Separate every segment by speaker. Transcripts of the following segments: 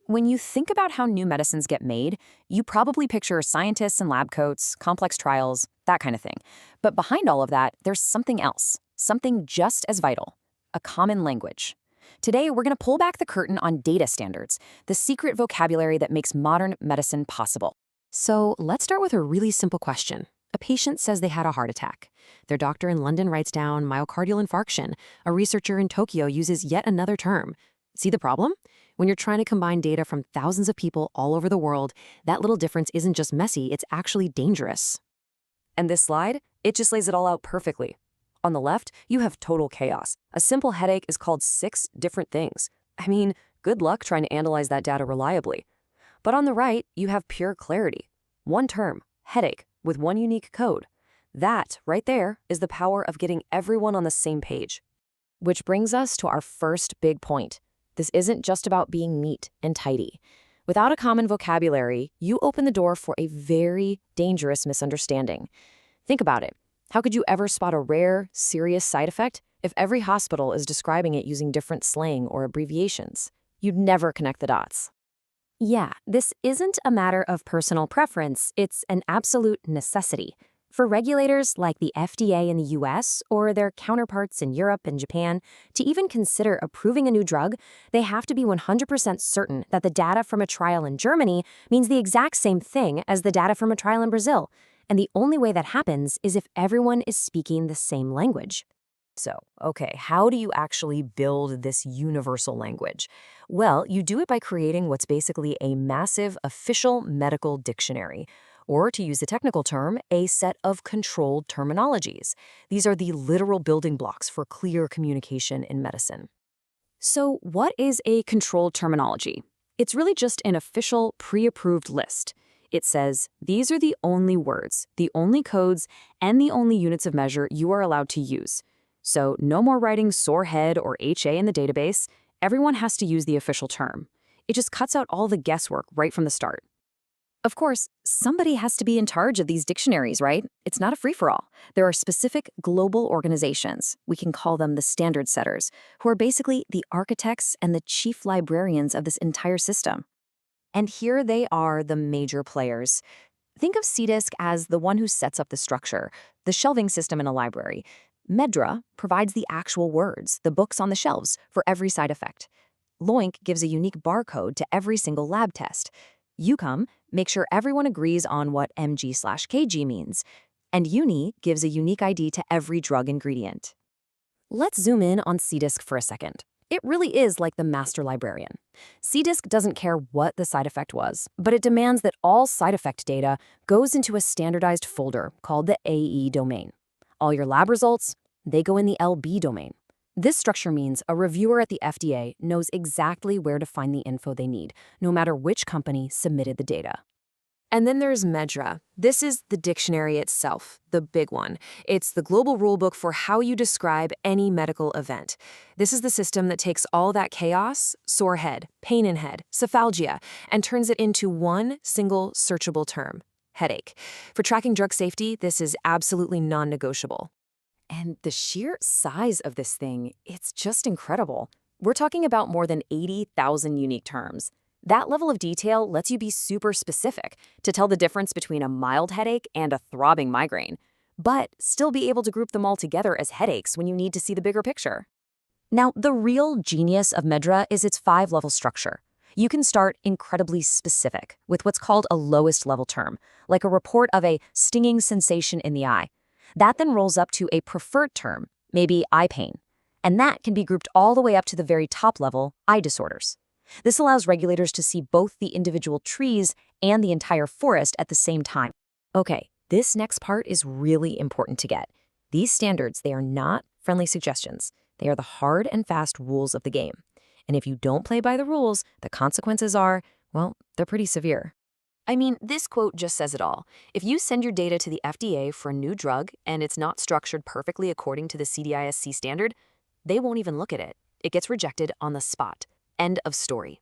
Speaker 1: When you think about how new medicines get made, you probably picture scientists in lab coats, complex trials, that kind of thing. But behind all of that, there's something else, something just as vital, a common language. Today, we're going to pull back the curtain on data standards, the secret vocabulary that makes modern medicine possible. So let's start with a really simple question. A patient says they had a heart attack. Their doctor in London writes down myocardial infarction. A researcher in Tokyo uses yet another term. See the problem? When you're trying to combine data from thousands of people all over the world, that little difference isn't just messy, it's actually dangerous.
Speaker 2: And this slide, it just lays it all out perfectly. On the left, you have total chaos. A simple headache is called 6 different things. I mean, good luck trying to analyze that data reliably. But on the right, you have pure clarity. One term, headache, with one unique code. That, right there, is the power of getting everyone on the same page.
Speaker 1: Which brings us to our first big point. This isn't just about being neat and tidy. Without a common vocabulary, you open the door for a very dangerous misunderstanding. Think about it. How could you ever spot a rare, serious side effect if every hospital is describing it using different slang or abbreviations? You'd never connect the dots.
Speaker 3: Yeah, this isn't a matter of personal preference, it's an absolute necessity. For regulators like the FDA in the US or their counterparts in Europe and Japan to even consider approving a new drug, they have to be 100% certain that the data from a trial in Germany means the exact same thing as the data from a trial in Brazil. And the only way that happens is if everyone is speaking the same language.
Speaker 1: So, okay, how do you actually build this universal language? Well, you do it by creating what's basically a massive official medical dictionary, or to use the technical term, a set of controlled terminologies. These are the literal building blocks for clear communication in medicine. So, what is a controlled terminology? It's really just an official, pre-approved list. It says, these are the only words, the only codes, and the only units of measure you are allowed to use. So no more writing sore head or HA in the database. Everyone has to use the official term. It just cuts out all the guesswork right from the start. Of course, somebody has to be in charge of these dictionaries, right? It's not a free-for-all. There are specific global organizations, we can call them the standard setters, who are basically the architects and the chief librarians of this entire system. And here they are, the major players. Think of CDISC as the one who sets up the structure, the shelving system in a library. Medra provides the actual words, the books on the shelves, for every side effect. Loink gives a unique barcode to every single lab test. UCOM makes sure everyone agrees on what mg/kg means. And Uni gives a unique ID to every drug ingredient. Let's zoom in on CDISC for a second. It really is like the master librarian. CDISC doesn't care what the side effect was, but it demands that all side effect data goes into a standardized folder called the AE domain. All your lab results, they go in the LB domain. This structure means a reviewer at the FDA knows exactly where to find the info they need, no matter which company submitted the data. And then there's Medra. This is the dictionary itself, the big one. It's the global rulebook for how you describe any medical event. This is the system that takes all that chaos, sore head, pain in head, cephalgia, and turns it into one single searchable term. Headache. For tracking drug safety, this is absolutely non-negotiable. And the sheer size of this thing, it's just incredible. We're talking about more than 80,000 unique terms. That level of detail lets you be super specific to tell the difference between a mild headache and a throbbing migraine, but still be able to group them all together as headaches when you need to see the bigger picture. Now, the real genius of Medra is its 5-level structure. You can start incredibly specific with what's called a lowest level term, like a report of a stinging sensation in the eye. That then rolls up to a preferred term, maybe eye pain, and that can be grouped all the way up to the very top level, eye disorders. This allows regulators to see both the individual trees and the entire forest at the same time. Okay, this next part is really important to get. These standards, they are not friendly suggestions. They are the hard and fast rules of the game. And if you don't play by the rules, the consequences are, well, they're pretty severe. I mean, this quote just says it all. If you send your data to the FDA for a new drug and it's not structured perfectly according to the CDISC standard, they won't even look at it. It gets rejected on the spot. End of story.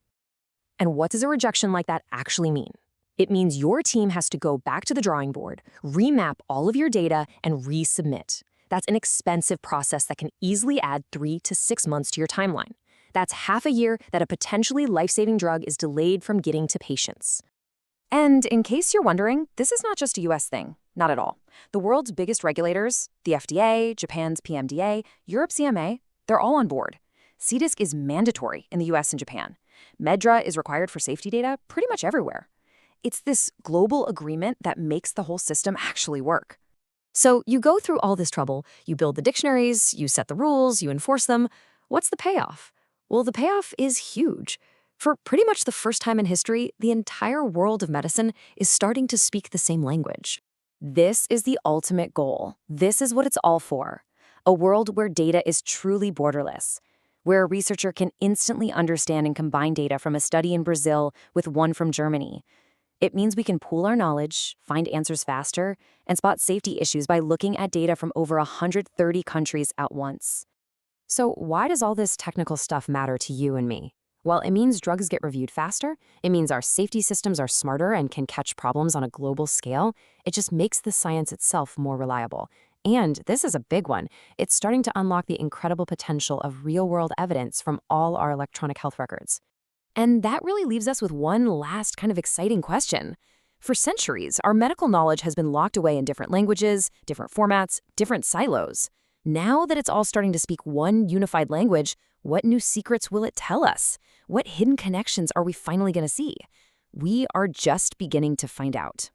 Speaker 1: And what does a rejection like that actually mean? It means your team has to go back to the drawing board, remap all of your data, and resubmit. That's an expensive process that can easily add 3 to 6 months to your timeline.
Speaker 3: That's half a year that a potentially life-saving drug is delayed from getting to patients. And in case you're wondering, this is not just a US thing. Not at all. The world's biggest regulators, the FDA, Japan's PMDA, Europe's EMA, they're all on board. CDISC is mandatory in the US and Japan. MedDRA is required for safety data pretty much everywhere. It's this global agreement that makes the whole system actually work. So you go through all this trouble, you build the dictionaries, you set the rules, you enforce them. What's the payoff? Well, the payoff is huge. For pretty much the first time in history, the entire world of medicine is starting to speak the same language. This is the ultimate goal. This is what it's all for. A world where data is truly borderless, where a researcher can instantly understand and combine data from a study in Brazil with one from Germany. It means we can pool our knowledge, find answers faster, and spot safety issues by looking at data from over 130 countries at once. So why does all this technical stuff matter to you and me? Well, it means drugs get reviewed faster, it means our safety systems are smarter and can catch problems on a global scale. It just makes the science itself more reliable. And this is a big one. It's starting to unlock the incredible potential of real-world evidence from all our electronic health records. And that really leaves us with one last kind of exciting question. For centuries, our medical knowledge has been locked away in different languages, different formats, different silos. Now that it's all starting to speak one unified language, what new secrets will it tell us? What hidden connections are we finally going to see? We are just beginning to find out.